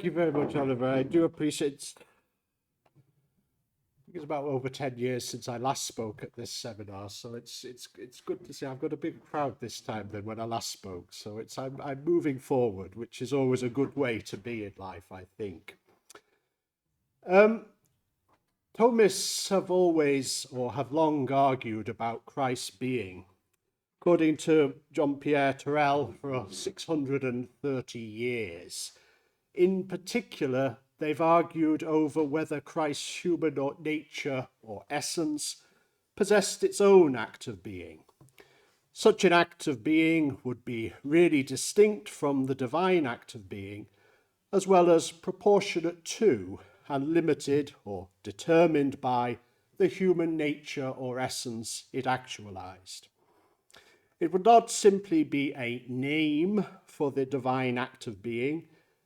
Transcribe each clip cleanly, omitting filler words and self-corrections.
Thank you very much, Oliver. I do appreciate it. It's about over 10 years since I last spoke at this seminar, so it's good to see I've got a big crowd this time than when I last spoke. So I'm moving forward, which is always a good way to be in life, I think. Thomists have always or have long argued about Christ's being. According to Jean-Pierre Terrell, for 630 years. In particular, they've argued over whether Christ's human nature or essence possessed its own act of being. Such an act of being would be really distinct from the divine act of being, as well as proportionate to and limited or determined by the human nature or essence it actualized. It would not simply be a name for the divine act of being,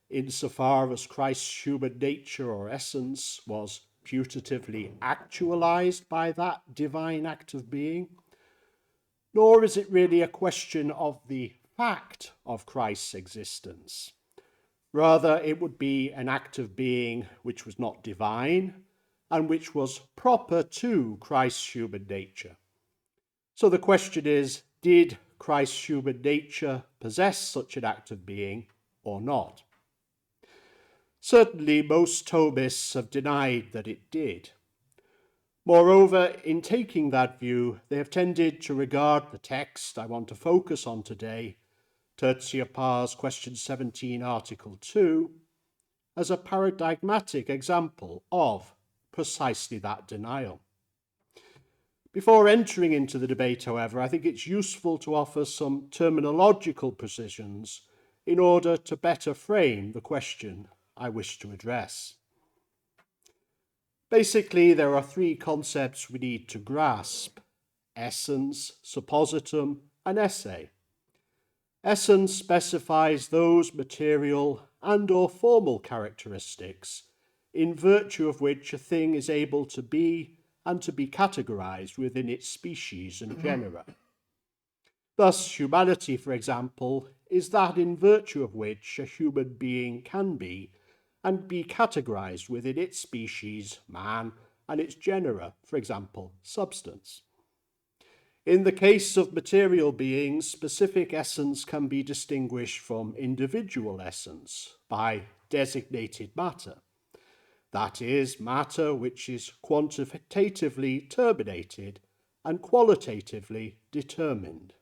insofar as Christ's human nature or essence was putatively actualized by that divine act of being, nor is it really a question of the fact of Christ's existence. Rather, it would be an act of being which was not divine and which was proper to Christ's human nature. So the question is, did Christ's human nature possess such an act of being or not? Certainly, most Thomists have denied that it did. Moreover, in taking that view, they have tended to regard the text I want to focus on today, Tertia Pars, Question 17, Article 2, as a paradigmatic example of precisely that denial. Before entering into the debate, however, I think it's useful to offer some terminological precisions in order to better frame the question I wish to address. Basically, there are three concepts we need to grasp: essence, suppositum, and esse. Essence specifies those material and or formal characteristics in virtue of which a thing is able to be and to be categorized within its species and genera. Thus, humanity, for example, is that in virtue of which a human being can be and be categorized within its species, man, and its genera, for example, substance. In the case of material beings, specific essence can be distinguished from individual essence by designated matter. That is, matter which is quantitatively terminated and qualitatively determined.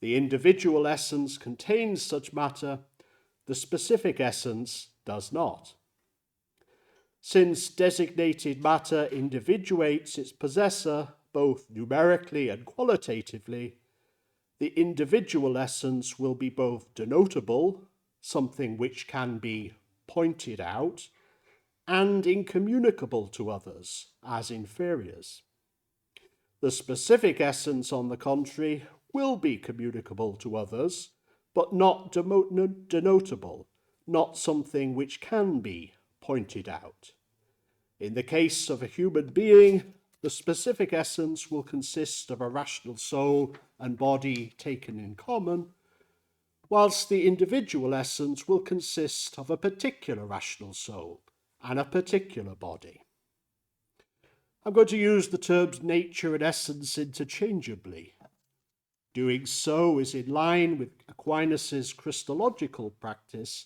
The individual essence contains such matter, the specific essence does not. Since designated matter individuates its possessor both numerically and qualitatively, the individual essence will be both denotable, something which can be pointed out, and incommunicable to others as inferiors. The specific essence, on the contrary, will be communicable to others, but not denotable, not something which can be pointed out. In the case of a human being, the specific essence will consist of a rational soul and body taken in common, whilst the individual essence will consist of a particular rational soul and a particular body. I'm going to use the terms nature and essence interchangeably. Doing so is in line with Aquinas' Christological practice,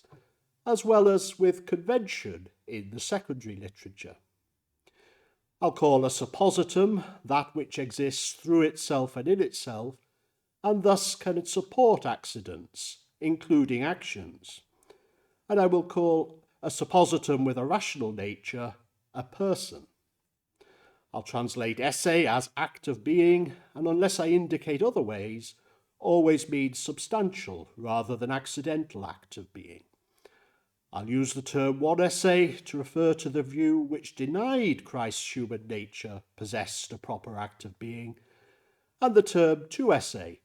as well as with convention in the secondary literature. I'll call a suppositum that which exists through itself and in itself, and thus can support accidents, including actions. And I will call a suppositum with a rational nature a person. I'll translate esse as act of being, and unless I indicate other ways, always means substantial rather than accidental act of being. I'll use the term one esse to refer to the view which denied Christ's human nature possessed a proper act of being, and the term two esse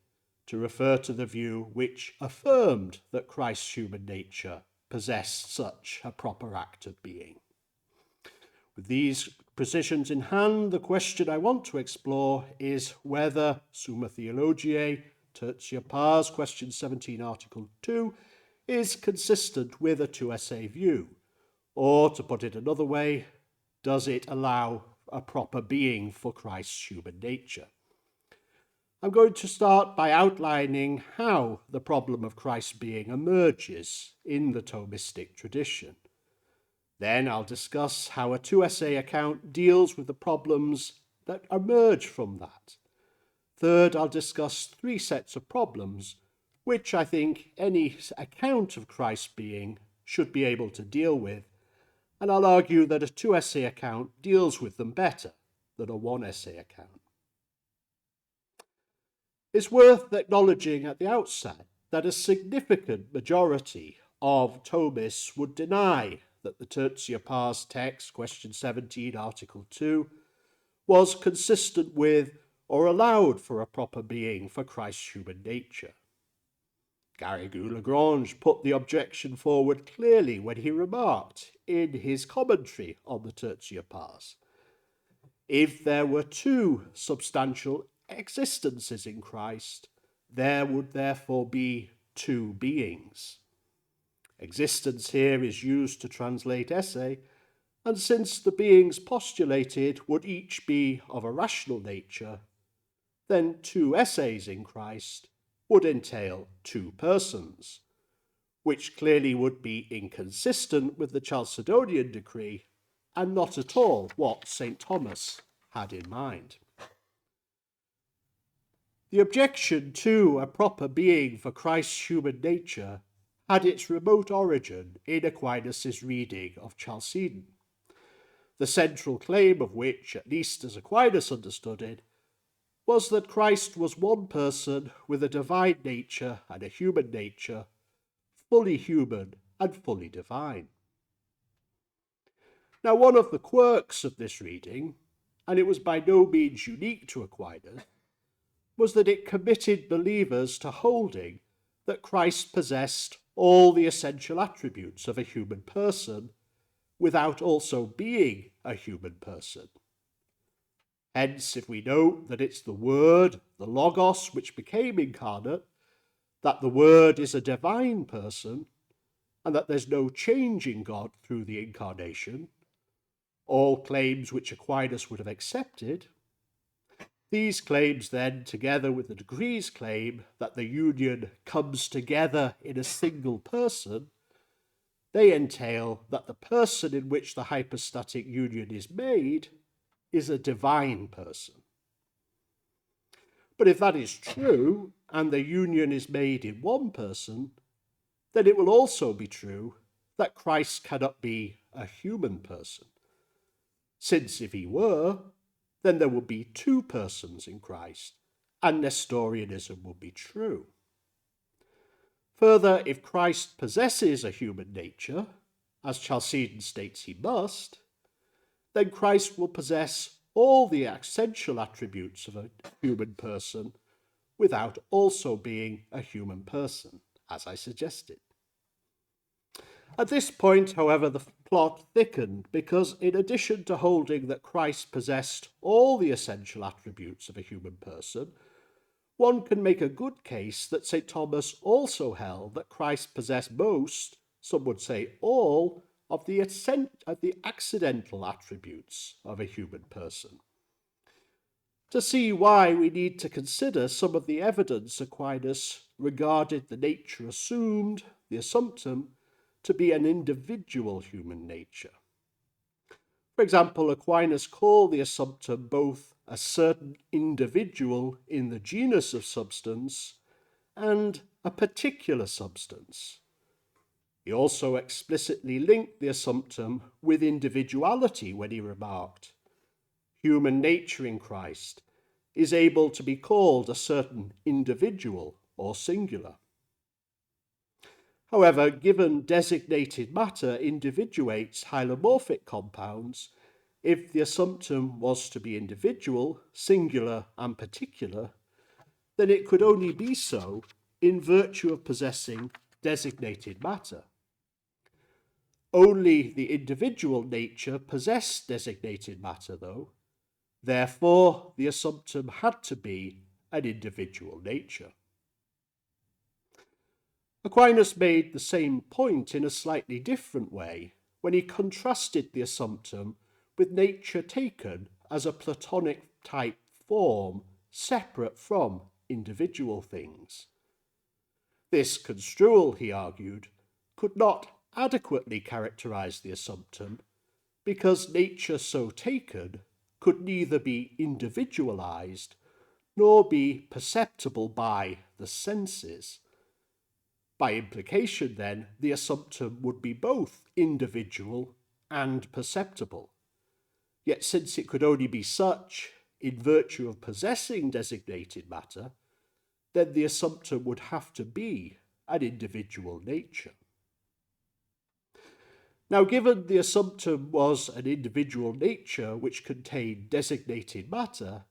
to refer to the view which affirmed that Christ's human nature possessed such a proper act of being. With these precisions in hand, the question I want to explore is whether Summa Theologiae, Tertia Pars, Question 17, Article 2, is consistent with a 2SA view? Or, to put it another way, does it allow a proper being for Christ's human nature? I'm going to start by outlining how the problem of Christ's being emerges in the Thomistic tradition. Then I'll discuss how a 2SA account deals with the problems that emerge from that. Third, I'll discuss three sets of problems which I think any account of Christ's being should be able to deal with, and I'll argue that a 2SA account deals with them better than a 1SA account. It's worth acknowledging at the outset that a significant majority of Thomists would deny that the Tertia Pars text, question 17, article 2, was consistent with or allowed for a proper being for Christ's human nature. Garrigou-Lagrange put the objection forward clearly when he remarked in his commentary on the Tertia Pars, if there were two substantial existences in Christ, there would therefore be two beings. Existence here is used to translate esse, and since the beings postulated would each be of a rational nature, then two esses in Christ would entail two persons, which clearly would be inconsistent with the Chalcedonian decree and not at all what St. Thomas had in mind. The objection to a proper being for Christ's human nature had its remote origin in Aquinas' reading of Chalcedon, the central claim of which, at least as Aquinas understood it, was that Christ was one person with a divine nature and a human nature, fully human and fully divine. Now, one of the quirks of this reading, and it was by no means unique to Aquinas, was that it committed believers to holding that Christ possessed all the essential attributes of a human person without also being a human person. Hence, if we note that it's the Word, the Logos, which became incarnate, that the Word is a divine person, and that there's no change in God through the incarnation, all claims which Aquinas would have accepted, these claims then, together with the Decree's claim that the union comes together in a single person, they entail that the person in which the hypostatic union is made is a divine person. But if that is true, and the union is made in one person, then it will also be true that Christ cannot be a human person, since if he were, then there would be two persons in Christ, and Nestorianism would be true. Further, if Christ possesses a human nature, as Chalcedon states he must, then Christ will possess all the essential attributes of a human person without also being a human person, as I suggested. At this point, however, the plot thickened because in addition to holding that Christ possessed all the essential attributes of a human person, one can make a good case that St. Thomas also held that Christ possessed most, some would say all, of the accidental attributes of a human person. To see why, we need to consider some of the evidence Aquinas regarded the nature assumed, the assumptum, to be an individual human nature. For example, Aquinas called the assumptum both a certain individual in the genus of substance and a particular substance. He also explicitly linked the assumptum with individuality when he remarked, human nature in Christ is able to be called a certain individual or singular. However, given designated matter individuates hylomorphic compounds, if the assumptum was to be individual, singular, and particular, then it could only be so in virtue of possessing designated matter. Only the individual nature possessed designated matter, though. Therefore, the assumptum had to be an individual nature. Aquinas made the same point in a slightly different way when he contrasted the assumptum with nature taken as a Platonic type form separate from individual things. This construal, he argued, could not adequately characterize the assumptum because nature so taken could neither be individualized nor be perceptible by the senses. By implication, then, the assumptum would be both individual and perceptible. Yet since it could only be such in virtue of possessing designated matter, then the assumptum would have to be an individual nature. Now, given the assumptum was an individual nature which contained designated matter,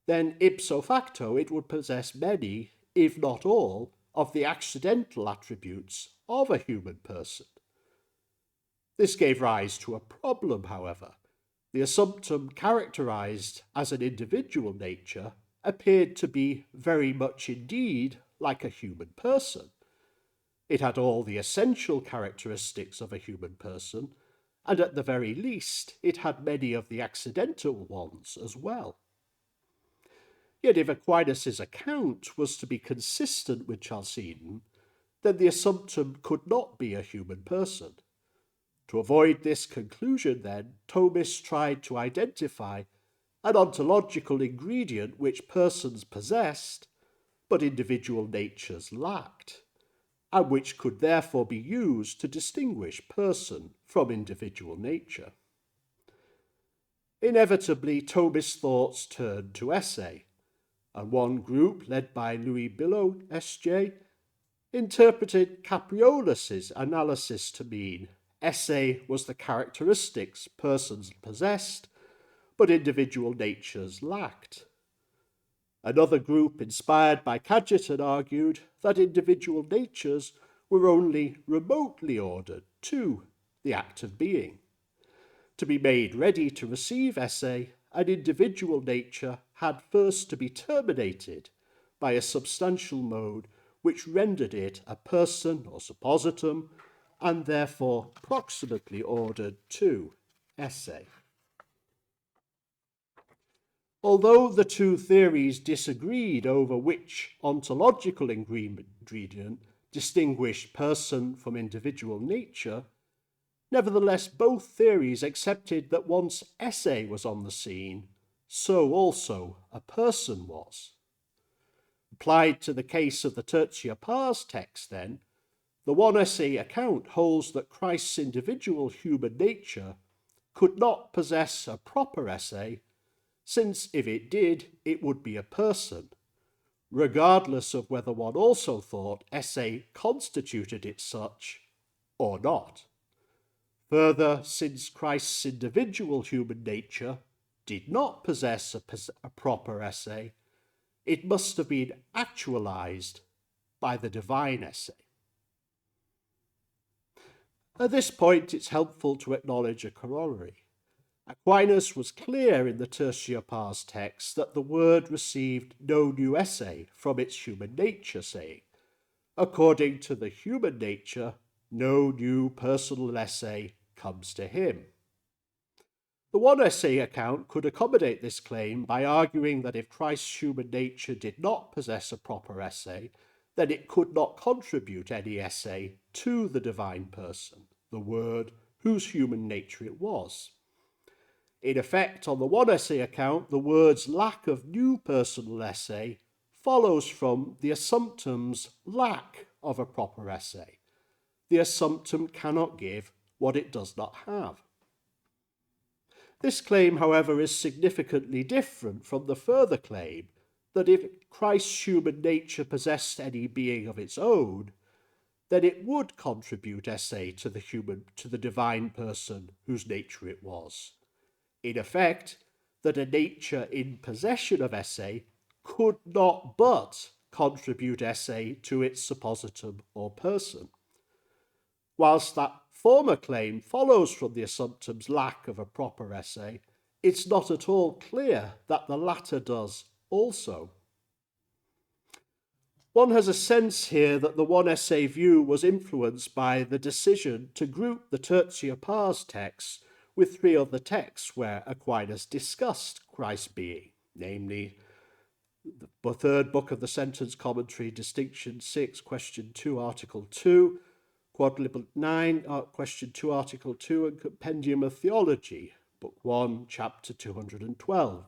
then ipso facto it would possess many, if not all, of the accidental attributes of a human person. This gave rise to a problem, however. The assumptum characterized as an individual nature appeared to be very much indeed like a human person. It had all the essential characteristics of a human person, and at the very least it had many of the accidental ones as well. Yet if Aquinas' account was to be consistent with Chalcedon, then the assumptum could not be a human person. To avoid this conclusion, then, Thomists tried to identify an ontological ingredient which persons possessed, but individual natures lacked, and which could therefore be used to distinguish person from individual nature. Inevitably, Thomist thoughts turned to esse, and one group, led by Louis Billot, S.J., interpreted Capriolus's analysis to mean esse was the characteristics persons possessed, but individual natures lacked. Another group, inspired by Chalcedon, argued that individual natures were only remotely ordered to the act of being. To be made ready to receive esse, an individual nature had first to be terminated by a substantial mode which rendered it a person or suppositum, and therefore proximately ordered to esse. Although the two theories disagreed over which ontological ingredient distinguished person from individual nature, nevertheless both theories accepted that once esse was on the scene, so also a person was. Applied to the case of the Tertia Pars text, then, the one esse account holds that Christ's individual human nature could not possess a proper esse, since if it did, it would be a person, regardless of whether one also thought esse constituted it such or not. Further, since Christ's individual human nature did not possess a proper esse, it must have been actualized by the divine esse. At this point, it's helpful to acknowledge a corollary. Aquinas was clear in the Tertia Pars text that the word received no new esse from its human nature, saying, according to the human nature, no new personal esse comes to him. The one esse account could accommodate this claim by arguing that if Christ's human nature did not possess a proper esse, then it could not contribute any esse to the divine person, the Word, whose human nature it was. In effect, on the one esse account, the word's lack of new personal esse follows from the assumptum's lack of a proper esse. The assumptum cannot give what it does not have. This claim, however, is significantly different from the further claim that if Christ's human nature possessed any being of its own, then it would contribute esse to the divine person whose nature it was. In effect, that a nature in possession of esse could not but contribute esse to its suppositum or person. Whilst that former claim follows from the assumptum's lack of a proper esse, it's not at all clear that the latter does also. One has a sense here that the one essay view was influenced by the decision to group the Tertia Pars texts with three other texts where Aquinas discussed Christ's being, namely the third book of the Sentence Commentary, Distinction 6, Question 2, Article 2, Quadlibet 9, Question 2, Article 2, and Compendium of Theology, Book 1, Chapter 212,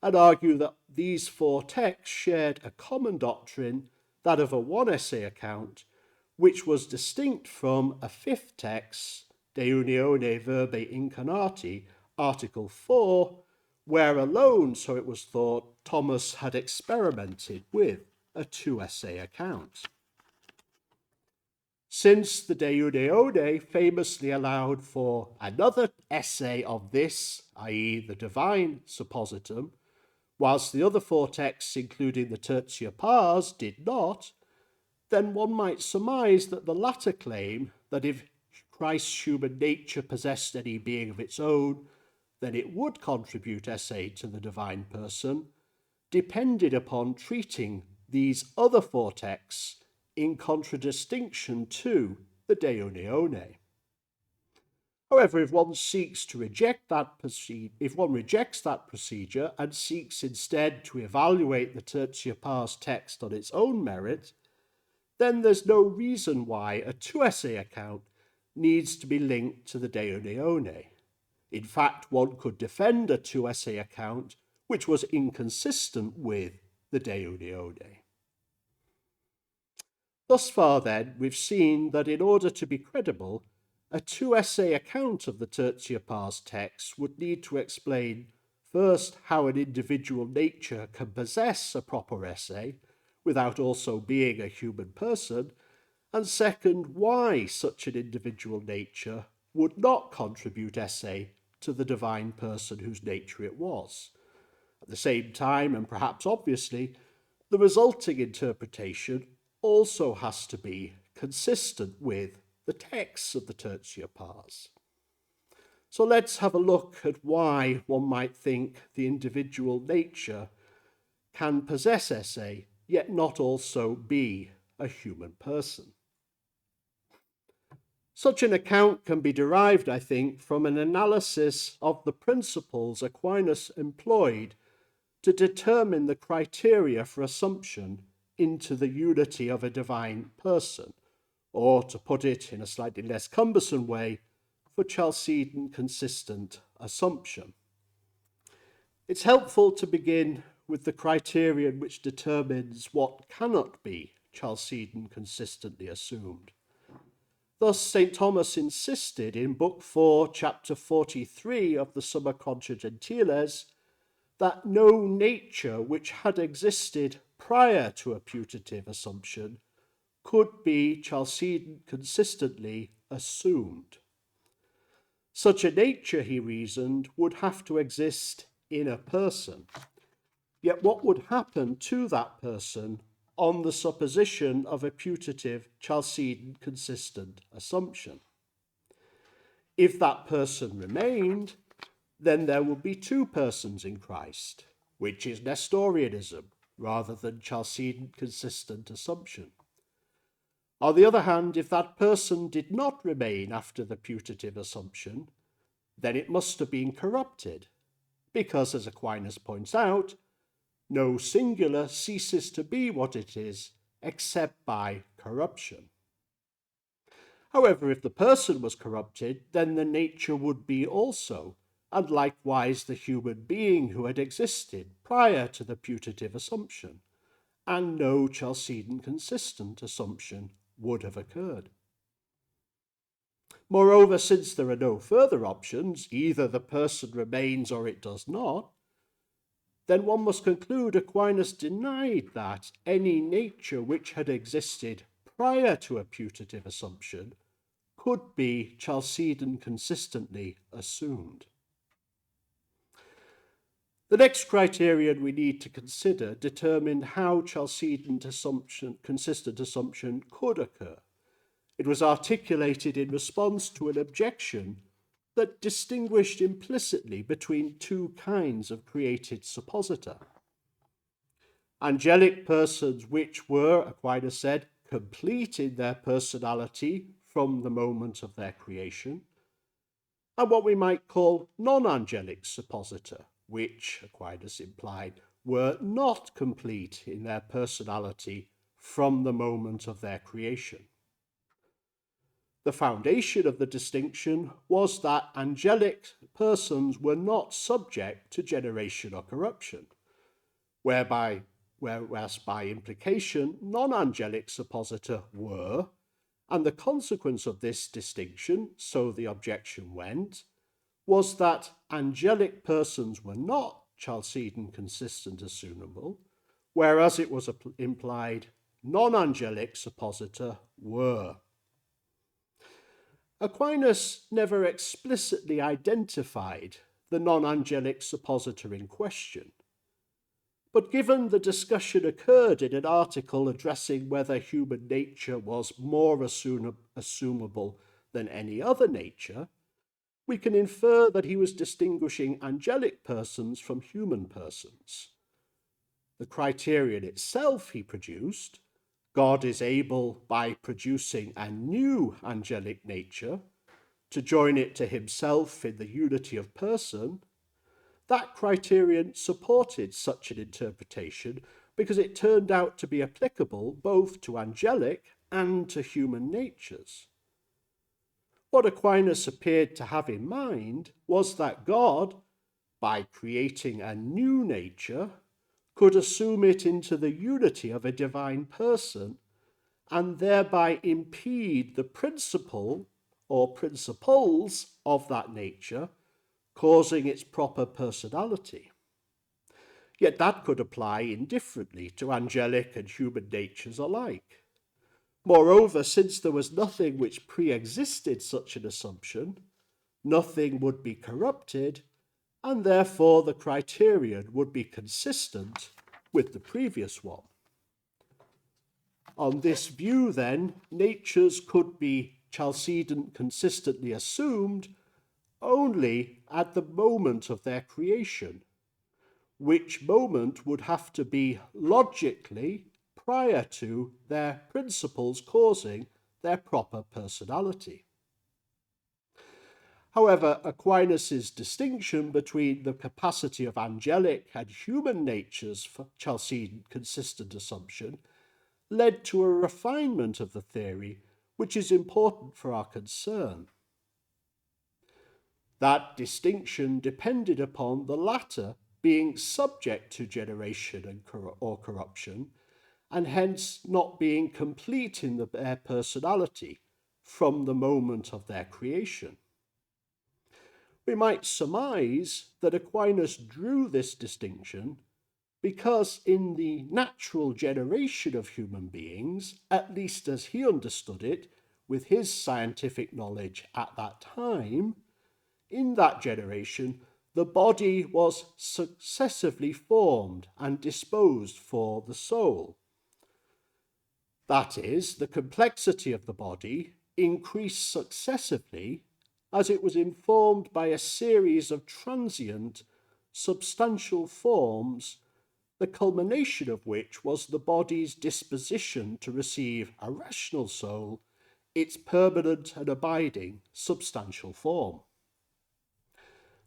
and argue that these four texts shared a common doctrine, that of a one essay account, which was distinct from a fifth text, De Unione Verbi Incarnati, Article 4, where alone, so it was thought, Thomas had experimented with a two-essay account. Since the De Unione famously allowed for another essay of this, i.e. the divine suppositum, whilst the other four texts, including the Tertia Pars, did not, then one might surmise that the latter claim, that if Christ's human nature possessed any being of its own, then it would contribute essay to the divine person, depended upon treating these other four texts in contradistinction to the De Unione. However, if one rejects that procedure and seeks instead to evaluate the Tertia Pars text on its own merit, then there's no reason why a two-essay account needs to be linked to the De Unione. In fact, one could defend a two-essay account which was inconsistent with the De Unione. Thus far, then, we've seen that in order to be credible, a two-essay account of the Tertia Pars text would need to explain first how an individual nature can possess a proper essay without also being a human person, and second, why such an individual nature would not contribute essay to the divine person whose nature it was. At the same time, and perhaps obviously, the resulting interpretation also has to be consistent with the texts of the Tertia Pars. So let's have a look at why one might think the individual nature can possess essay, yet not also be a human person. Such an account can be derived, I think, from an analysis of the principles Aquinas employed to determine the criteria for assumption into the unity of a divine person, or to put it in a slightly less cumbersome way, for Chalcedon consistent assumption. It's helpful to begin with the criterion which determines what cannot be Chalcedon consistently assumed. Thus, St. Thomas insisted in Book 4, Chapter 43 of the Summa Contra Gentiles, that no nature which had existed prior to a putative assumption could be Chalcedon consistently assumed. Such a nature, he reasoned, would have to exist in a person. Yet what would happen to that person on the supposition of a putative Chalcedon consistent assumption? If that person remained, then there would be two persons in Christ, which is Nestorianism rather than Chalcedon consistent assumption. On the other hand, if that person did not remain after the putative assumption, then it must have been corrupted, because, as Aquinas points out, no singular ceases to be what it is except by corruption. However, if the person was corrupted, then the nature would be also, and likewise the human being who had existed prior to the putative assumption, and no Chalcedon consistent assumption would have occurred. Moreover, since there are no further options, either the person remains or it does not, then one must conclude Aquinas denied that any nature which had existed prior to a putative assumption could be Chalcedon consistently assumed. The next criterion we need to consider determined how Chalcedon consistent assumption could occur. It was articulated in response to an objection that distinguished implicitly between two kinds of created supposita. Angelic persons which were, Aquinas said, complete in their personality from the moment of their creation, and what we might call non-angelic supposita, which, Aquinas implied, were not complete in their personality from the moment of their creation. The foundation of the distinction was that angelic persons were not subject to generation or corruption, whereas by implication non-angelic supposita were, and the consequence of this distinction, so the objection went, was that angelic persons were not Chalcedon consistent assumable, whereas it was implied non-angelic supposita were. Aquinas never explicitly identified the non-angelic supposita in question, but given the discussion occurred in an article addressing whether human nature was more assumable than any other nature, we can infer that he was distinguishing angelic persons from human persons. The criterion itself he produced, God is able, by producing a new angelic nature, to join it to himself in the unity of person, that criterion supported such an interpretation because it turned out to be applicable both to angelic and to human natures. What Aquinas appeared to have in mind was that God, by creating a new nature, could assume it into the unity of a divine person and thereby impede the principle or principles of that nature, causing its proper personality. Yet that could apply indifferently to angelic and human natures alike. Moreover, since there was nothing which pre-existed such an assumption, nothing would be corrupted, and therefore the criterion would be consistent with the previous one. On this view, then, natures could be Chalcedon consistently assumed only at the moment of their creation, which moment would have to be logically prior to their principles causing their proper personality. However, Aquinas' distinction between the capacity of angelic and human natures for Chalcedon consistent assumption led to a refinement of the theory which is important for our concern. That distinction depended upon the latter being subject to generation or corruption, and hence not being complete in their personality from the moment of their creation. We might surmise that Aquinas drew this distinction because in the natural generation of human beings, at least as he understood it with his scientific knowledge at that time, in that generation, the body was successively formed and disposed for the soul. That is, the complexity of the body increased successively as it was informed by a series of transient, substantial forms, the culmination of which was the body's disposition to receive a rational soul, its permanent and abiding substantial form.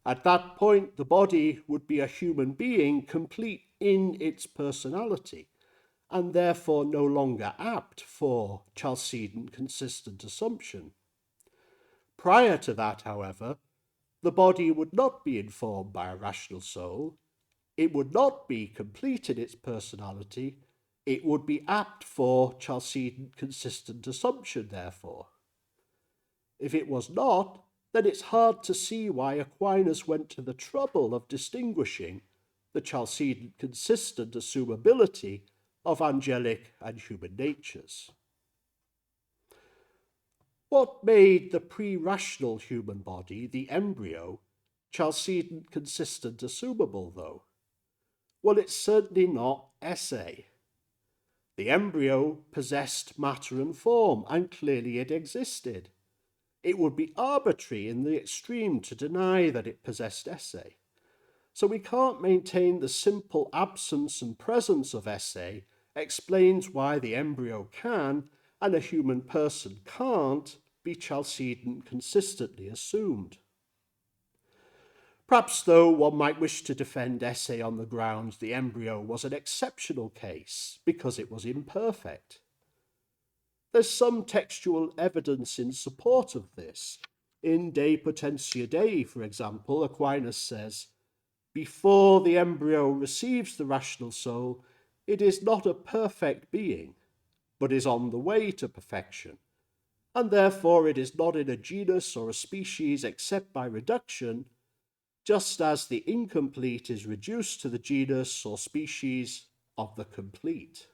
At that point, the body would be a human being complete in its personality, and therefore no longer apt for Chalcedon consistent assumption. Prior to that, however, the body would not be informed by a rational soul, it would not be complete in its personality, it would be apt for Chalcedon consistent assumption, therefore. If it was not, then it's hard to see why Aquinas went to the trouble of distinguishing the Chalcedon consistent assumability of angelic and human natures. What made the pre-rational human body, the embryo, Chalcedon consistent assumable, though? Well, it's certainly not esse. The embryo possessed matter and form, and clearly it existed. It would be arbitrary in the extreme to deny that it possessed esse. So we can't maintain the simple absence and presence of esse explains why the embryo can, and a human person can't, be Chalcedon consistently assumed. Perhaps, though, one might wish to defend esse on the grounds the embryo was an exceptional case because it was imperfect. There's some textual evidence in support of this. In De Potentia Dei, for example, Aquinas says, before the embryo receives the rational soul, it is not a perfect being, but is on the way to perfection, and therefore it is not in a genus or a species except by reduction, just as the incomplete is reduced to the genus or species of the complete.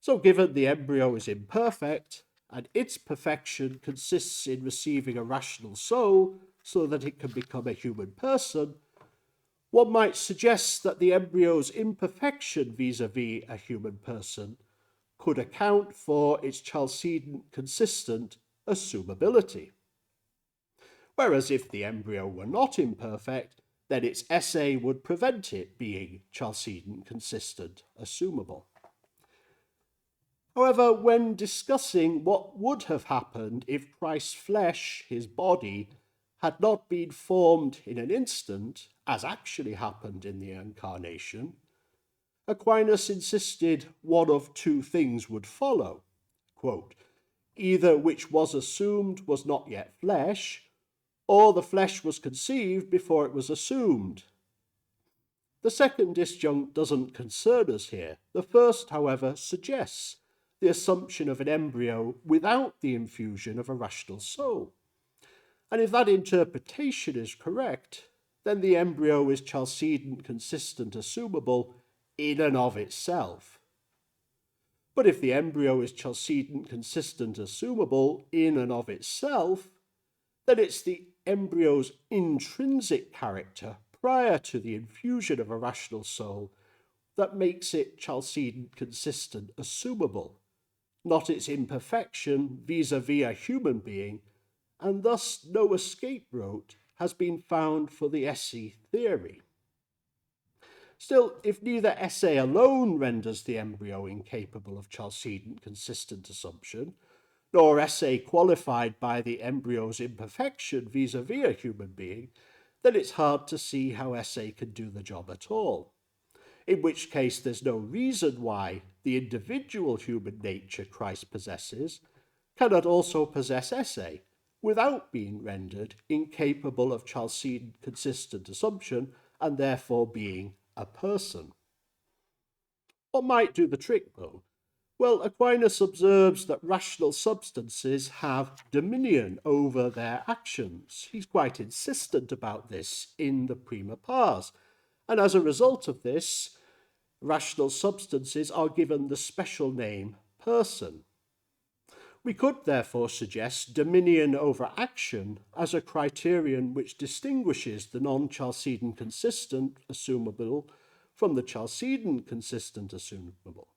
So given the embryo is imperfect, and its perfection consists in receiving a rational soul so that it can become a human person, one might suggest that the embryo's imperfection vis-à-vis a human person could account for its Chalcedon consistent assumability. Whereas if the embryo were not imperfect, then its esse would prevent it being Chalcedon consistent assumable. However, when discussing what would have happened if Christ's flesh, his body, had not been formed in an instant, as actually happened in the Incarnation, Aquinas insisted one of two things would follow. Quote, either which was assumed was not yet flesh, or the flesh was conceived before it was assumed. The second disjunct doesn't concern us here. The first, however, suggests the assumption of an embryo without the infusion of a rational soul. And if that interpretation is correct, then the embryo is Chalcedon consistent assumable in and of itself. But if the embryo is Chalcedon consistent assumable in and of itself, then it's the embryo's intrinsic character prior to the infusion of a rational soul that makes it Chalcedon consistent assumable, not its imperfection vis-à-vis a human being, and thus no escape route has been found for the esse theory. Still, if neither esse alone renders the embryo incapable of Chalcedon consistent assumption, nor esse qualified by the embryo's imperfection vis-à-vis a human being, then it's hard to see how esse can do the job at all. In which case there's no reason why the individual human nature Christ possesses cannot also possess esse without being rendered incapable of Chalcedon consistent assumption and therefore being a person. What might do the trick, though? Well, Aquinas observes that rational substances have dominion over their actions. He's quite insistent about this in the Prima Pars. And as a result of this, rational substances are given the special name person. We could therefore suggest dominion over action as a criterion which distinguishes the non-Chalcedon consistent assumable from the Chalcedon consistent assumable.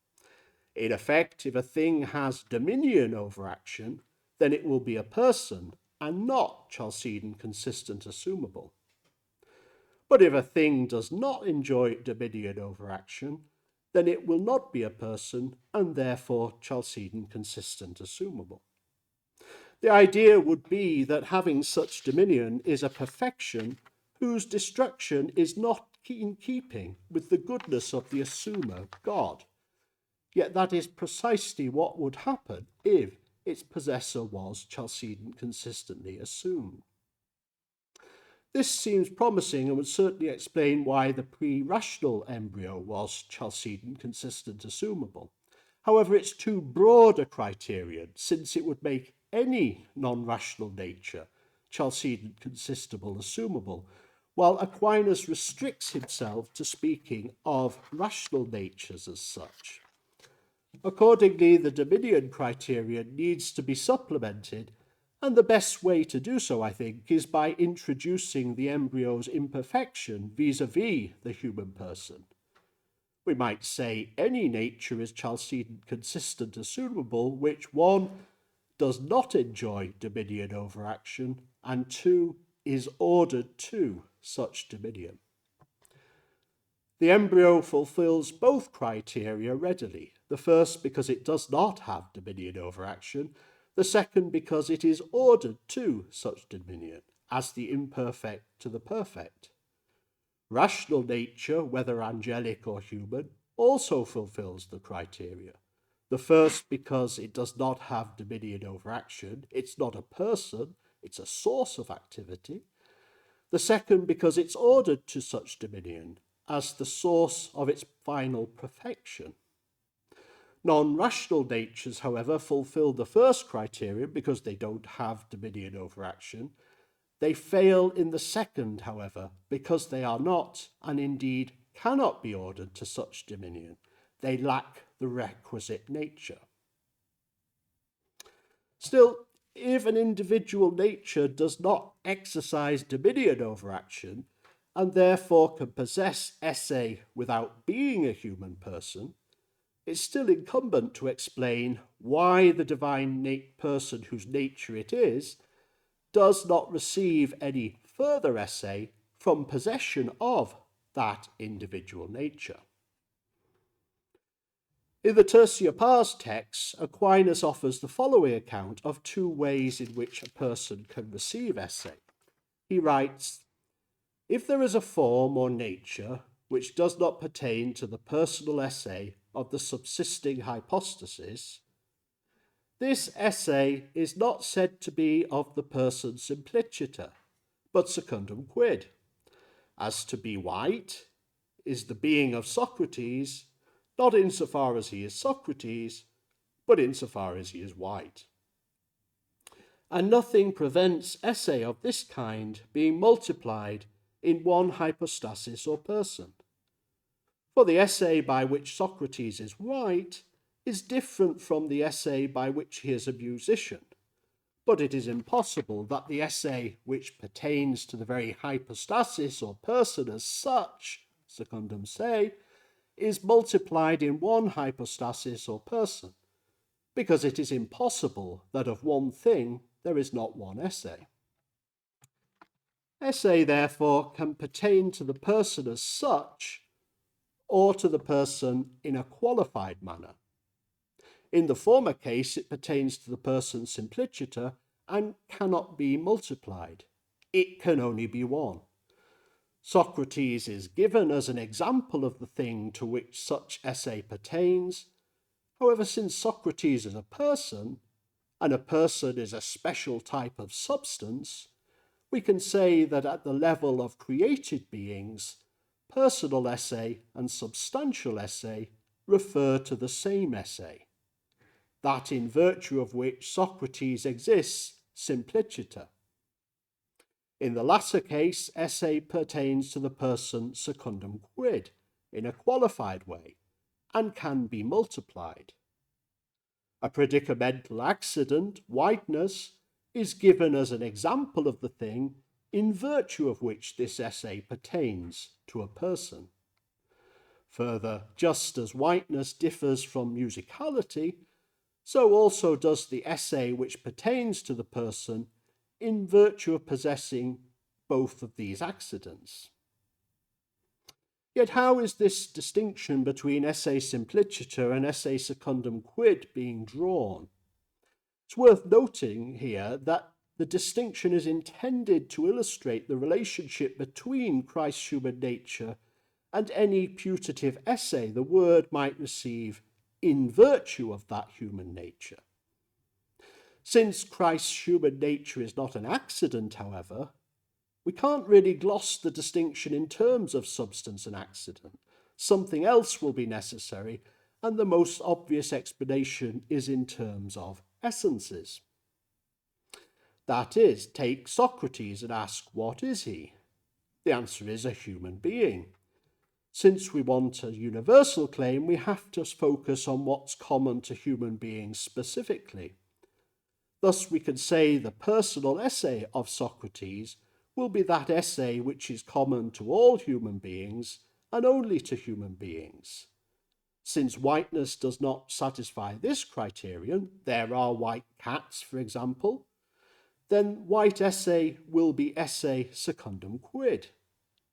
In effect, if a thing has dominion over action, then it will be a person and not Chalcedon consistent assumable. But if a thing does not enjoy dominion over action, then it will not be a person and therefore Chalcedon consistent assumable. The idea would be that having such dominion is a perfection whose destruction is not in keeping with the goodness of the assumer, God. Yet that is precisely what would happen if its possessor was Chalcedon consistently assumed. This seems promising and would certainly explain why the pre-rational embryo was Chalcedon consistent assumable. However, it's too broad a criterion, since it would make any non-rational nature Chalcedon consistable assumable, while Aquinas restricts himself to speaking of rational natures as such. Accordingly, the dominion criterion needs to be supplemented, and the best way to do so, I think, is by introducing the embryo's imperfection vis-à-vis the human person. We might say any nature is Chalcedon consistent assumable which, 1, does not enjoy dominion over action, and 2, is ordered to such dominion. The embryo fulfills both criteria readily. The first because it does not have dominion over action, the second because it is ordered to such dominion, as the imperfect to the perfect. Rational nature, whether angelic or human, also fulfills the criteria. The first because it does not have dominion over action, it's not a person, it's a source of activity. The second because it's ordered to such dominion, as the source of its final perfection. Non-rational natures, however, fulfill the first criterion because they don't have dominion over action. They fail in the second, however, because they are not, and indeed cannot be ordered to such dominion. They lack the requisite nature. Still, if an individual nature does not exercise dominion over action, and therefore can possess esse without being a human person, it's still incumbent to explain why the divine person whose nature it is does not receive any further esse from possession of that individual nature. In the Tertia Pars text, Aquinas offers the following account of two ways in which a person can receive esse. He writes, "If there is a form or nature which does not pertain to the personal esse of the subsisting hypostasis, this esse is not said to be of the person simpliciter, but secundum quid. As to be white is the being of Socrates, not insofar as he is Socrates, but insofar as he is white. And nothing prevents esse of this kind being multiplied in one hypostasis or person. For the esse by which Socrates is white is different from the esse by which he is a musician, but it is impossible that the esse which pertains to the very hypostasis or person as such, secundum se, is multiplied in one hypostasis or person, because it is impossible that of one thing there is not one esse. Esse, therefore, can pertain to the person as such, or to the person in a qualified manner. In the former case, it pertains to the person simpliciter and cannot be multiplied. It can only be one. Socrates is given as an example of the thing to which such esse pertains. However, since Socrates is a person, and a person is a special type of substance, we can say that at the level of created beings, personal esse and substantial esse refer to the same esse, that in virtue of which Socrates exists simpliciter. In the latter case, esse pertains to the person secundum quid in a qualified way and can be multiplied. A predicamental accident, whiteness, is given as an example of the thing in virtue of which this esse pertains to a person. Further, just as whiteness differs from musicality, so also does the esse which pertains to the person in virtue of possessing both of these accidents. Yet how is this distinction between esse simpliciter and esse secundum quid being drawn? It's worth noting here that the distinction is intended to illustrate the relationship between Christ's human nature and any putative esse the word might receive in virtue of that human nature. Since Christ's human nature is not an accident, however, we can't really gloss the distinction in terms of substance and accident. Something else will be necessary, and the most obvious explanation is in terms of essences. That is, take Socrates and ask, what is he? The answer is a human being. Since we want a universal claim, we have to focus on what's common to human beings specifically. Thus, we can say the personal esse of Socrates will be that esse which is common to all human beings and only to human beings. Since whiteness does not satisfy this criterion, there are white cats, for example, then white esse will be esse secundum quid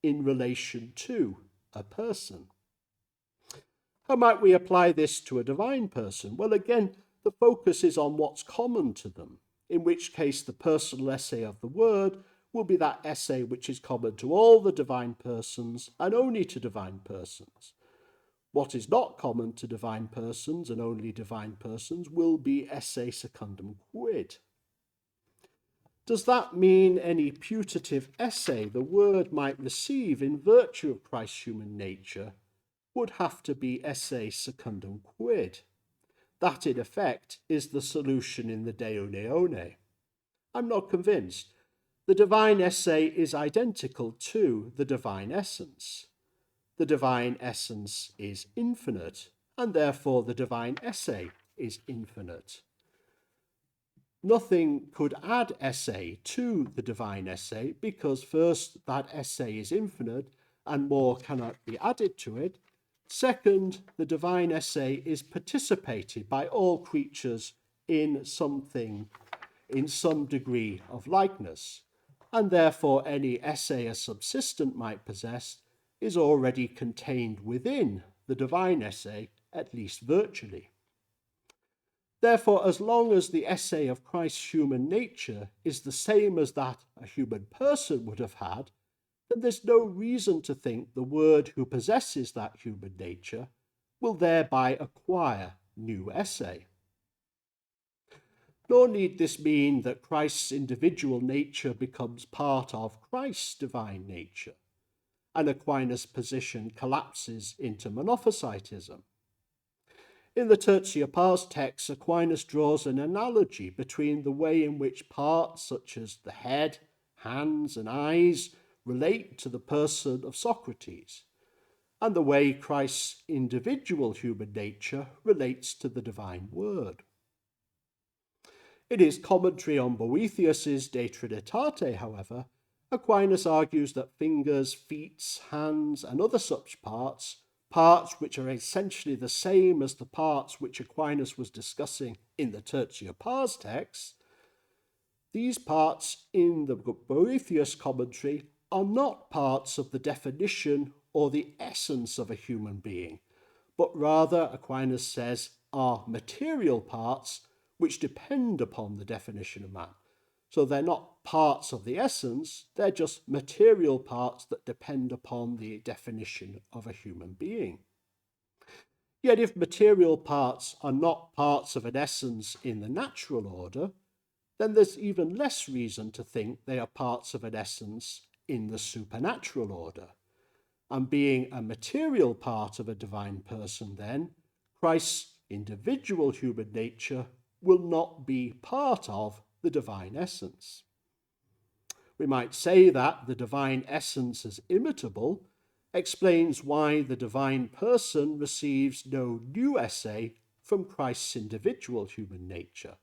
in relation to a person. How might we apply this to a divine person? Well, again, the focus is on what's common to them, in which case the personal esse of the word will be that esse which is common to all the divine persons and only to divine persons. What is not common to divine persons and only divine persons will be esse secundum quid. Does that mean any putative esse the word might receive in virtue of Christ's human nature would have to be esse secundum quid? That, in effect, is the solution in the Deo Neone. I'm not convinced. The divine esse is identical to the divine essence. The divine essence is infinite, and therefore the divine esse is infinite. Nothing could add esse to the divine esse because first, that esse is infinite and more cannot be added to it. Second, the divine esse is participated by all creatures in something, in some degree of likeness, and therefore any esse a subsistent might possess is already contained within the divine esse, at least virtually. Therefore, as long as the esse of Christ's human nature is the same as that a human person would have had, then there's no reason to think the word who possesses that human nature will thereby acquire new esse. Nor need this mean that Christ's individual nature becomes part of Christ's divine nature, and Aquinas' position collapses into monophysitism. In the Tertia Pars text, Aquinas draws an analogy between the way in which parts such as the head, hands, and eyes relate to the person of Socrates, and the way Christ's individual human nature relates to the divine word. In his commentary on Boethius's De Trinitate, however, Aquinas argues that fingers, feet, hands, and other such parts which are essentially the same as the parts which Aquinas was discussing in the Tertia Pars text, these parts in the Boethius commentary are not parts of the definition or the essence of a human being, but rather, Aquinas says, are material parts which depend upon the definition of man. So they're not parts of the essence, they're just material parts that depend upon the definition of a human being. Yet if material parts are not parts of an essence in the natural order, then there's even less reason to think they are parts of an essence in the supernatural order. And being a material part of a divine person, then, Christ's individual human nature will not be part of the divine essence. We might say that the divine essence as imitable explains why the divine person receives no new esse from Christ's individual human nature,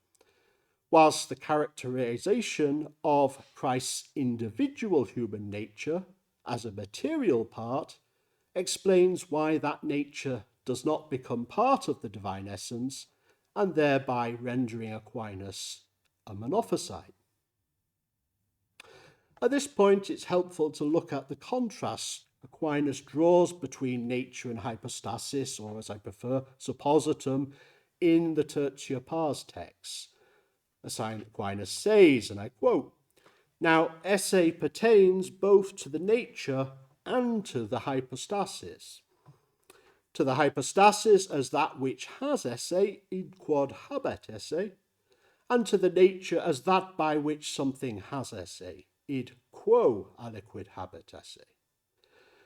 whilst the characterization of Christ's individual human nature as a material part explains why that nature does not become part of the divine essence, and thereby rendering Aquinas a monophysite. At this point, it's helpful to look at the contrast Aquinas draws between nature and hypostasis, or as I prefer, suppositum, in the Tertia Pars text. As Aquinas says, and I quote, "Now esse pertains both to the nature and to the hypostasis. To the hypostasis as that which has esse, id quod habet esse, and to the nature as that by which something has esse, id quo aliquid habet esse.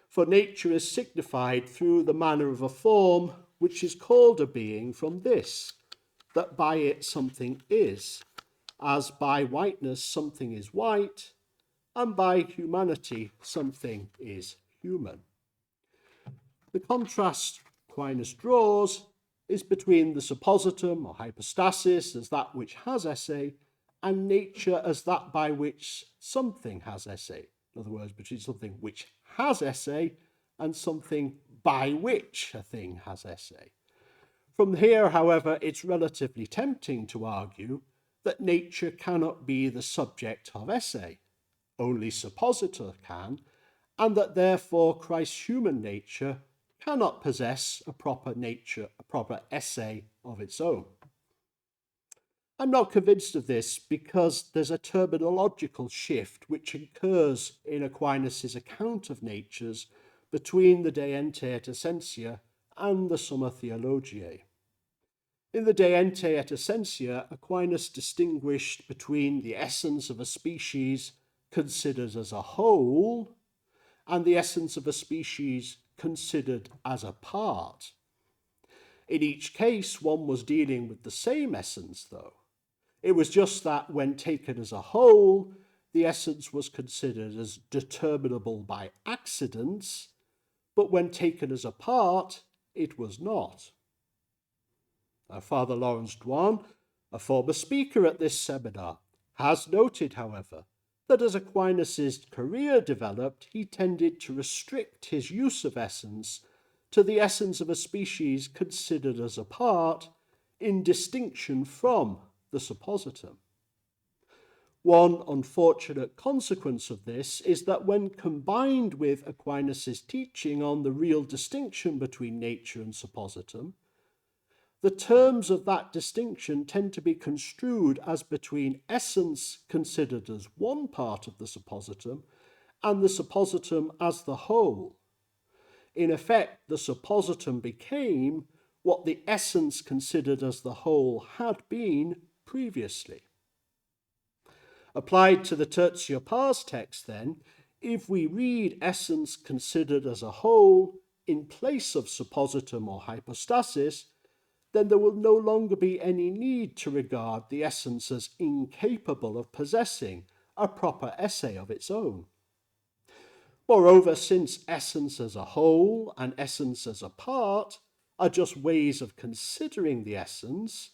For nature is signified through the manner of a form which is called a being from this, that by it something is, as by whiteness something is white, and by humanity something is human." The contrast Aquinas draws is between the suppositum or hypostasis as that which has esse and nature as that by which something has esse. In other words, between something which has esse and something by which a thing has esse. From here, however, it's relatively tempting to argue that nature cannot be the subject of essay, only suppositor can, and that therefore Christ's human nature cannot possess a proper essay of its own. I'm not convinced of this because there's a terminological shift which occurs in Aquinas' account of natures between the De Ente et Essentia and the Summa Theologiae. In the De Ente et Essentia, Aquinas distinguished between the essence of a species considered as a whole and the essence of a species considered as a part. In each case, one was dealing with the same essence, though. It was just that when taken as a whole, the essence was considered as determinable by accidents, but when taken as a part, it was not. Father Lawrence Dwan, a former speaker at this seminar, has noted, however, that as Aquinas' career developed, he tended to restrict his use of essence to the essence of a species considered as a part, in distinction from the suppositum. One unfortunate consequence of this is that when combined with Aquinas' teaching on the real distinction between nature and suppositum, the terms of that distinction tend to be construed as between essence considered as one part of the suppositum and the suppositum as the whole. In effect, the suppositum became what the essence considered as the whole had been previously. Applied to the tertia pars text, then, if we read essence considered as a whole in place of suppositum or hypostasis, then there will no longer be any need to regard the essence as incapable of possessing a proper essay of its own. Moreover, since essence as a whole and essence as a part are just ways of considering the essence,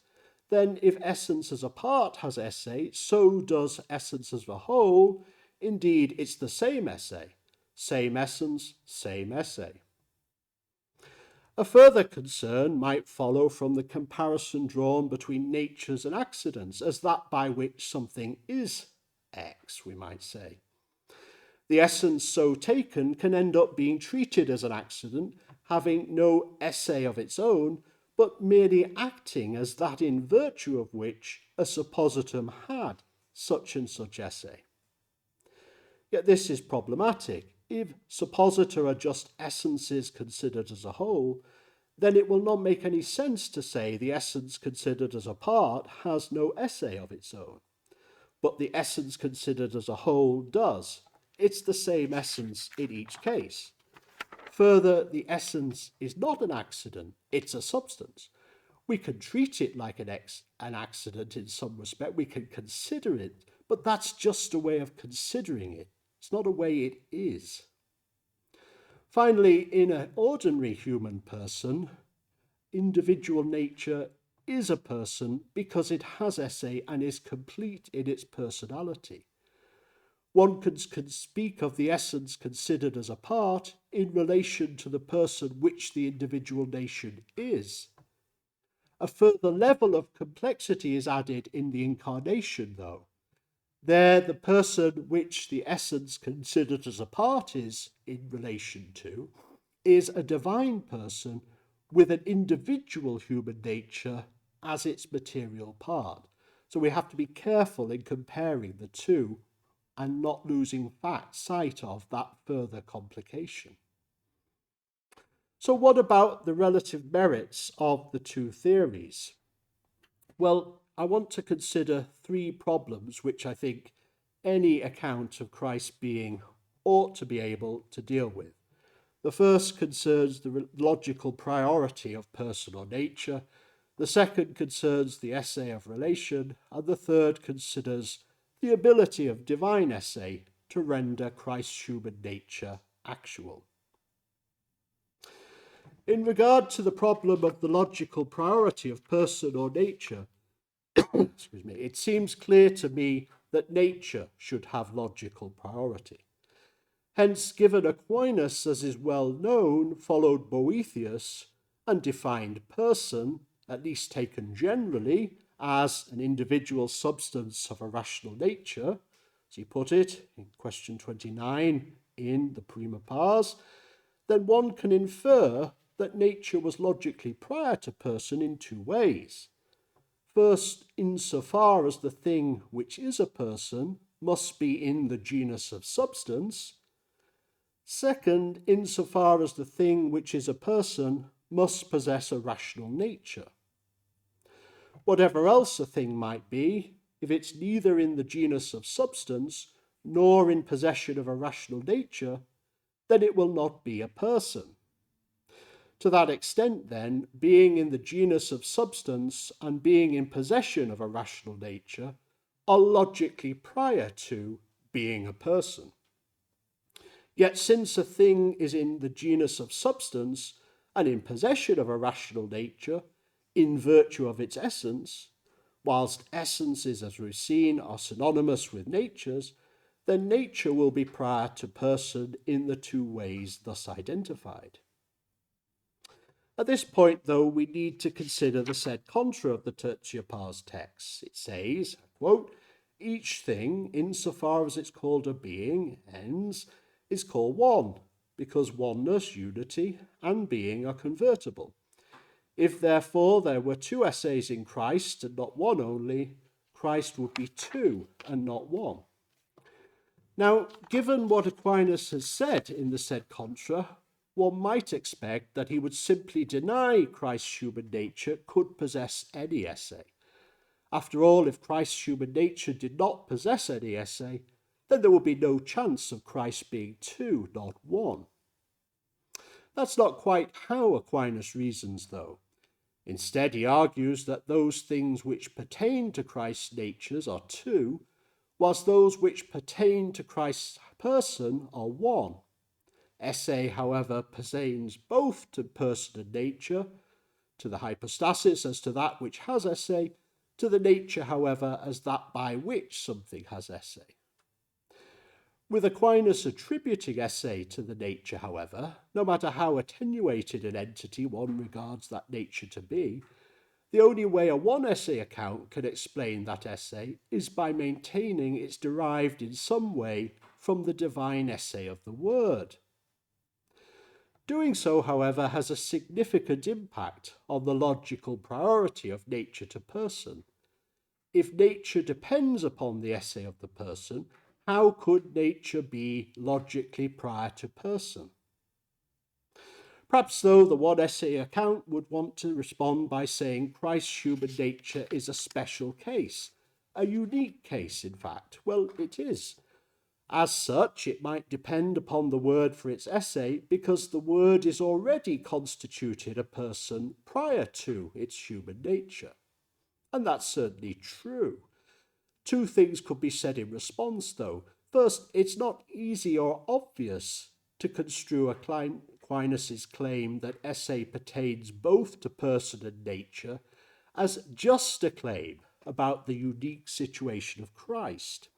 then if essence as a part has essay, so does essence as a whole. Indeed, it's the same essay, same essence, same essay. A further concern might follow from the comparison drawn between natures and accidents as that by which something is X, we might say. The essence so taken can end up being treated as an accident, having no essay of its own, but merely acting as that in virtue of which a suppositum had such and such essay. Yet this is problematic. If supposita are just essences considered as a whole, then it will not make any sense to say the essence considered as a part has no essay of its own. But the essence considered as a whole does. It's the same essence in each case. Further, the essence is not an accident, it's a substance. We can treat it like an accident in some respect, we can consider it, but that's just a way of considering it. It's not a way it is. Finally, in an ordinary human person, individual nature is a person because it has essay and is complete in its personality. One can speak of the essence considered as a part in relation to the person which the individual nation is. A further level of complexity is added in the incarnation, though. There, the person which the essence considered as a part is in relation to is a divine person with an individual human nature as its material part. So we have to be careful in comparing the two and not losing sight of that further complication. So what about the relative merits of the two theories? Well, I want to consider three problems which I think any account of Christ's being ought to be able to deal with. The first concerns the logical priority of person or nature, the second concerns the essay of relation, and the third considers the ability of divine essay to render Christ's human nature actual. In regard to the problem of the logical priority of person or nature, it seems clear to me that nature should have logical priority. Hence, given Aquinas, as is well known, followed Boethius and defined person, at least taken generally, as an individual substance of a rational nature, as he put it in question 29 in the Prima Pars, then one can infer that nature was logically prior to person in two ways. First, insofar as the thing which is a person must be in the genus of substance. Second, insofar as the thing which is a person must possess a rational nature. Whatever else a thing might be, if it's neither in the genus of substance nor in possession of a rational nature, then it will not be a person. To that extent, then, being in the genus of substance and being in possession of a rational nature are logically prior to being a person. Yet since a thing is in the genus of substance and in possession of a rational nature, in virtue of its essence, whilst essences, as we've seen, are synonymous with natures, then nature will be prior to person in the two ways thus identified. At this point, though, we need to consider the said contra of the Tertia Pars text. It says, quote, each thing, insofar as it's called a being, ens, is called one, because oneness, unity, and being are convertible. If, therefore, there were two essays in Christ and not one only, Christ would be two and not one. Now, given what Aquinas has said in the said contra, one might expect that he would simply deny Christ's human nature could possess any essay. After all, if Christ's human nature did not possess any essay, then there would be no chance of Christ being two, not one. That's not quite how Aquinas reasons, though. Instead, he argues that those things which pertain to Christ's natures are two, whilst those which pertain to Christ's person are one. Esse, however, pertains both to person and nature, to the hypostasis as to that which has esse, to the nature, however, as that by which something has esse. With Aquinas attributing esse to the nature, however, no matter how attenuated an entity one regards that nature to be, the only way a one esse account can explain that esse is by maintaining it's derived in some way from the divine esse of the Word. Doing so, however, has a significant impact on the logical priority of nature to person. If nature depends upon the esse of the person, how could nature be logically prior to person? Perhaps, though, the one esse account would want to respond by saying Christ's human nature is a special case, a unique case, in fact. Well, it is. As such, it might depend upon the Word for its esse because the Word is already constituted a person prior to its human nature. And that's certainly true. Two things could be said in response, though. First, it's not easy or obvious to construe Aquinas' claim that esse pertains both to person and nature as just a claim about the unique situation of Christ.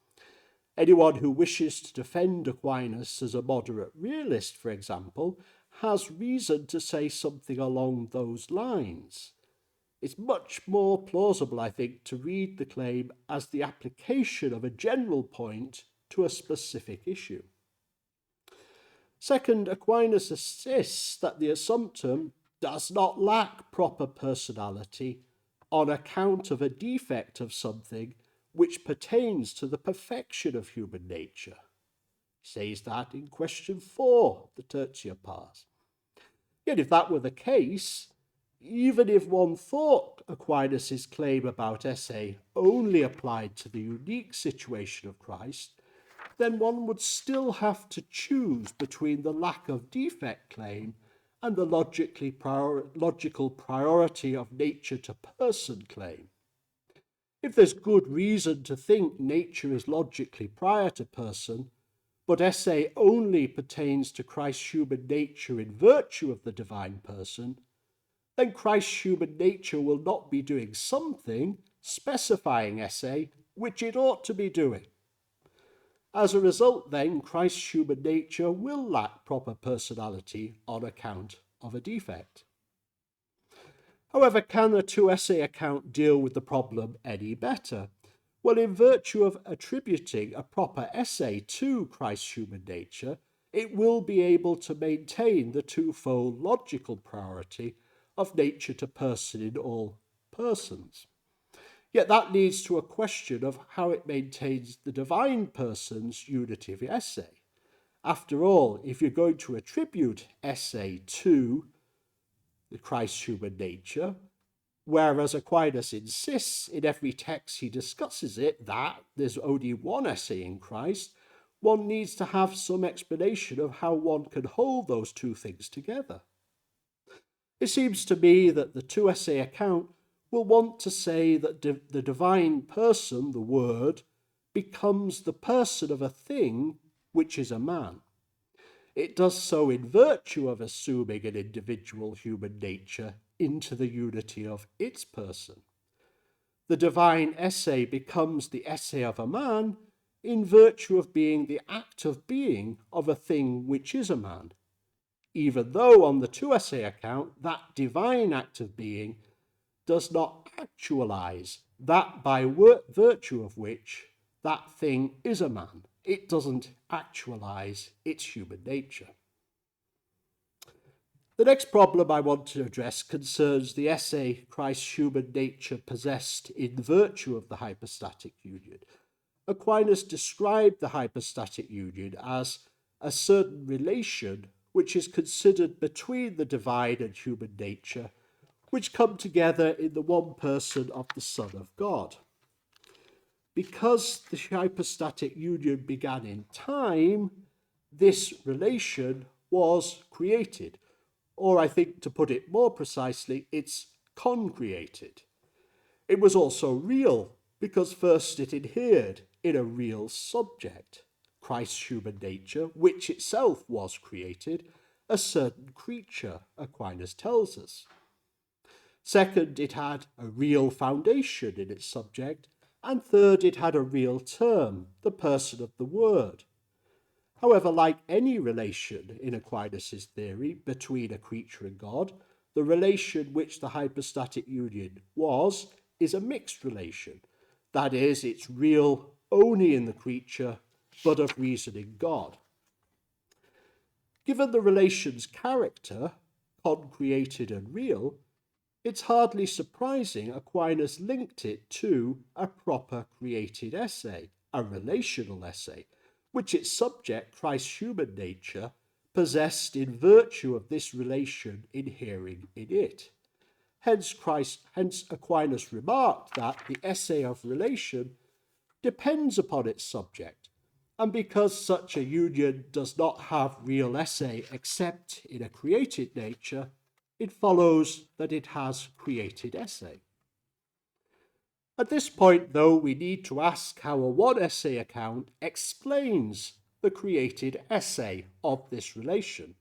Anyone who wishes to defend Aquinas as a moderate realist, for example, has reason to say something along those lines. It's much more plausible, I think, to read the claim as the application of a general point to a specific issue. Second, Aquinas insists that the assumptum does not lack proper personality on account of a defect of something which pertains to the perfection of human nature. He says that in question 4, the Tertia Pars. Yet if that were the case, even if one thought Aquinas' claim about esse only applied to the unique situation of Christ, then one would still have to choose between the lack of defect claim and the logical priority of nature to person claim. If there's good reason to think nature is logically prior to person, but esse only pertains to Christ's human nature in virtue of the divine person, then Christ's human nature will not be doing something specifying esse which it ought to be doing. As a result, then, Christ's human nature will lack proper personality on account of a defect. However, can the two-essay account deal with the problem any better? Well, in virtue of attributing a proper essay to Christ's human nature, it will be able to maintain the twofold logical priority of nature to person in all persons. Yet that leads to a question of how it maintains the divine person's unity of essay. After all, if you're going to attribute essay to the Christ's human nature, whereas Aquinas insists in every text he discusses it that there's only one essay in Christ, one needs to have some explanation of how one can hold those two things together. It seems to me that the two-essay account will want to say that the divine person, the Word, becomes the person of a thing which is a man. It does so in virtue of assuming an individual human nature into the unity of its person. The divine essay becomes the essay of a man in virtue of being the act of being of a thing which is a man, even though on the two-essay account that divine act of being does not actualize that by virtue of which that thing is a man. It doesn't actualize its human nature. The next problem I want to address concerns the essay Christ's human nature possessed in virtue of the hypostatic union. Aquinas described the hypostatic union as a certain relation which is considered between the divine and human nature, which come together in the one person of the Son of God. Because the hypostatic union began in time, this relation was created. Or I think, to put it more precisely, it's concreated. It was also real, because first it adhered in a real subject, Christ's human nature, which itself was created, a certain creature, Aquinas tells us. Second, it had a real foundation in its subject. And third, it had a real term, the person of the Word. However, like any relation in Aquinas' theory between a creature and God, the relation which the hypostatic union was is a mixed relation. That is, it's real only in the creature, but of reasoning God. Given the relation's character, concreated and real, it's hardly surprising Aquinas linked it to a proper created essay, a relational essay, which its subject, Christ's human nature, possessed in virtue of this relation inhering in it. Hence Aquinas remarked that the essay of relation depends upon its subject, and because such a union does not have real essay except in a created nature, it follows that it has created essay. At this point, though, we need to ask how a one-essay account explains the created essay of this relation.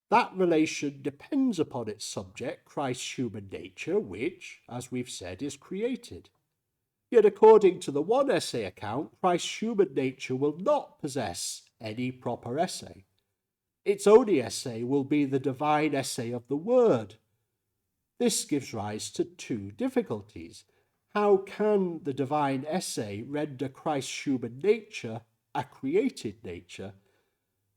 That relation depends upon its subject, Christ's human nature, which, as we've said, is created. Yet according to the one-essay account, Christ's human nature will not possess any proper essay. Its only essay will be the divine essay of the Word. This gives rise to two difficulties. How can the divine essay render Christ's human nature a created nature?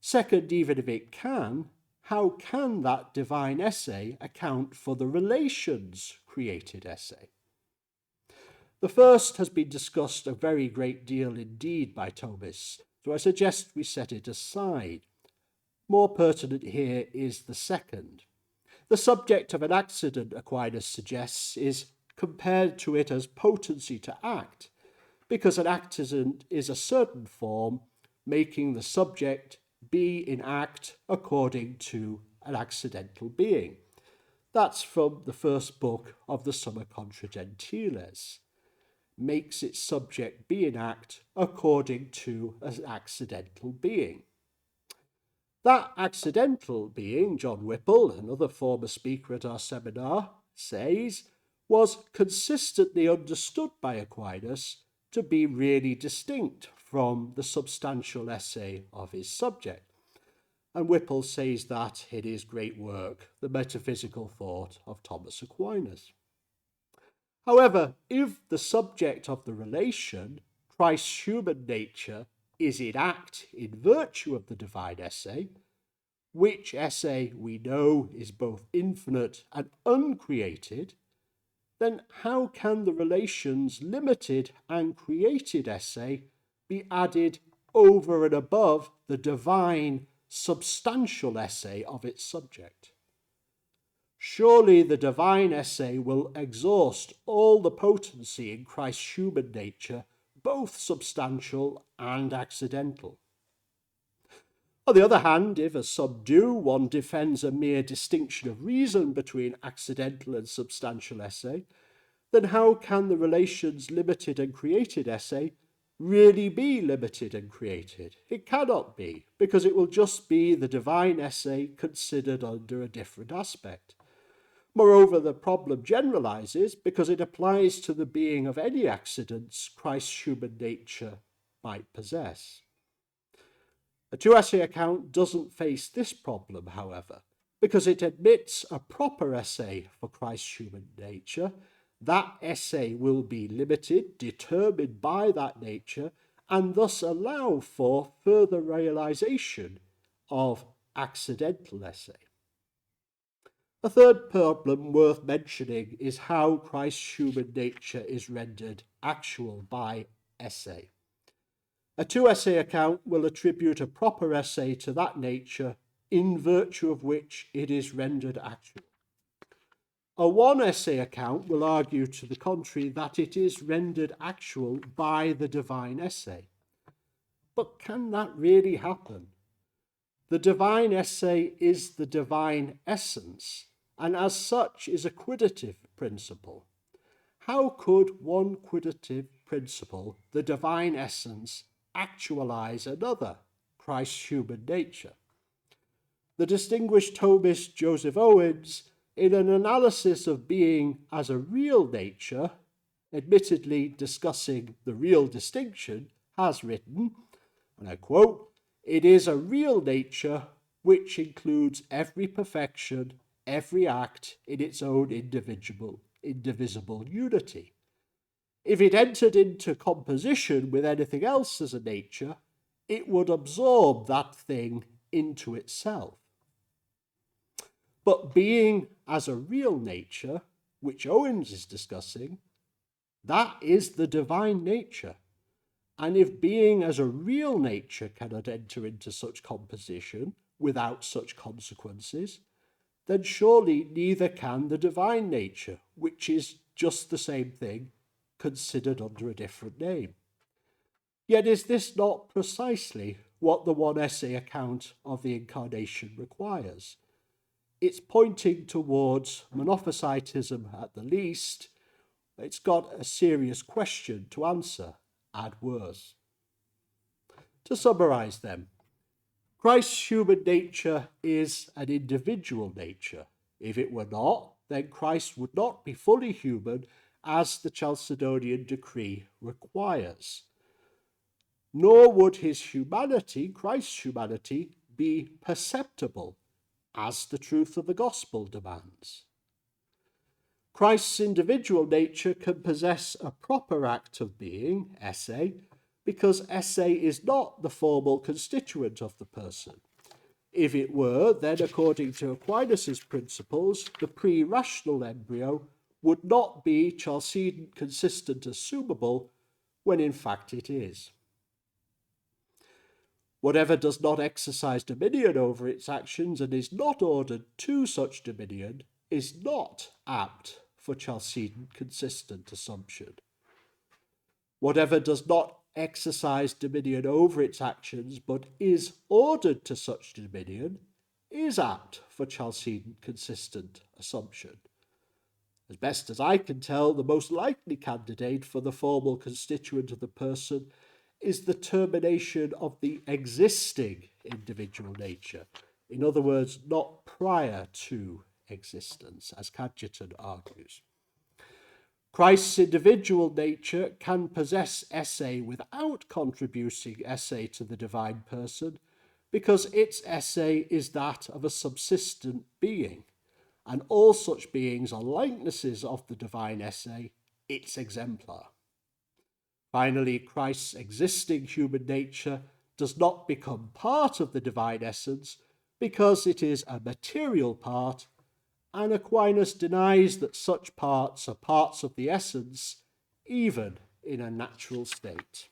Second, even if it can, how can that divine essay account for the relation's created essay? The first has been discussed a very great deal indeed by Thomas, so I suggest we set it aside. More pertinent here is the second. The subject of an accident, Aquinas suggests, is compared to it as potency to act, because an accident is a certain form, making the subject be in act according to an accidental being. That's from the first book of the Summa contra Gentiles. Makes its subject be in act according to an accidental being. That accidental being, John Whipple, another former speaker at our seminar, says, was consistently understood by Aquinas to be really distinct from the substantial essay of his subject. and Whipple says that in his great work, The Metaphysical Thought of Thomas Aquinas. However, if the subject of the relation, Christ's human nature, is in act in virtue of the divine esse, which esse we know is both infinite and uncreated, then how can the relation's limited and created esse be added over and above the divine substantial esse of its subject? Surely the divine esse will exhaust all the potency in Christ's human nature, both substantial and accidental. On the other hand, if, as some do, one defends a mere distinction of reason between accidental and substantial esse, then how can the relation's limited and created esse really be limited and created? It cannot be, because it will just be the divine esse considered under a different aspect. Moreover, the problem generalizes because it applies to the being of any accidents Christ's human nature might possess. A two-esse account doesn't face this problem, however, because it admits a proper esse for Christ's human nature. That esse will be limited, determined by that nature, and thus allow for further realization of accidental esse. A third problem worth mentioning is how Christ's human nature is rendered actual by esse. A two-esse account will attribute a proper esse to that nature in virtue of which it is rendered actual. A one-esse account will argue to the contrary that it is rendered actual by the divine esse. But can that really happen? The divine esse is the divine essence, and as such is a quiddative principle. How could one quiddative principle, the divine essence, actualize another, Christ's human nature? The distinguished Thomist Joseph Owens, in an analysis of being as a real nature, admittedly discussing the real distinction, has written, and I quote, "It is a real nature which includes every perfection, every act in its own indivisible unity. If it entered into composition with anything else as a nature, it would absorb that thing into itself." But being as a real nature, which Owens is discussing, that is the divine nature. And if being as a real nature cannot enter into such composition without such consequences, then surely neither can the divine nature, which is just the same thing, considered under a different name. Yet is this not precisely what the one-esse account of the Incarnation requires? It's pointing towards monophysitism at the least. It's got a serious question to answer, at worst. To summarize then, Christ's human nature is an individual nature. If it were not, then Christ would not be fully human as the Chalcedonian decree requires. Nor would his humanity, Christ's humanity, be perceptible as the truth of the gospel demands. Christ's individual nature can possess a proper act of being, esse, because esse is not the formal constituent of the person. If it were, then according to Aquinas' principles, the pre-rational embryo would not be Chalcedon consistent assumable, when in fact it is. Whatever does not exercise dominion over its actions and is not ordered to such dominion is not apt for Chalcedon consistent assumption. Whatever does not exercise dominion over its actions but is ordered to such dominion is apt for Chalcedon consistent assumption. As best as I can tell, the most likely candidate for the formal constituent of the person is the termination of the existing individual nature. In other words, not prior to existence, as Chalcedon argues. Christ's individual nature can possess esse without contributing esse to the divine person, because its esse is that of a subsistent being, and all such beings are likenesses of the divine esse, its exemplar. Finally, Christ's existing human nature does not become part of the divine essence because it is a material part, and Aquinas denies that such parts are parts of the essence, even in a natural state.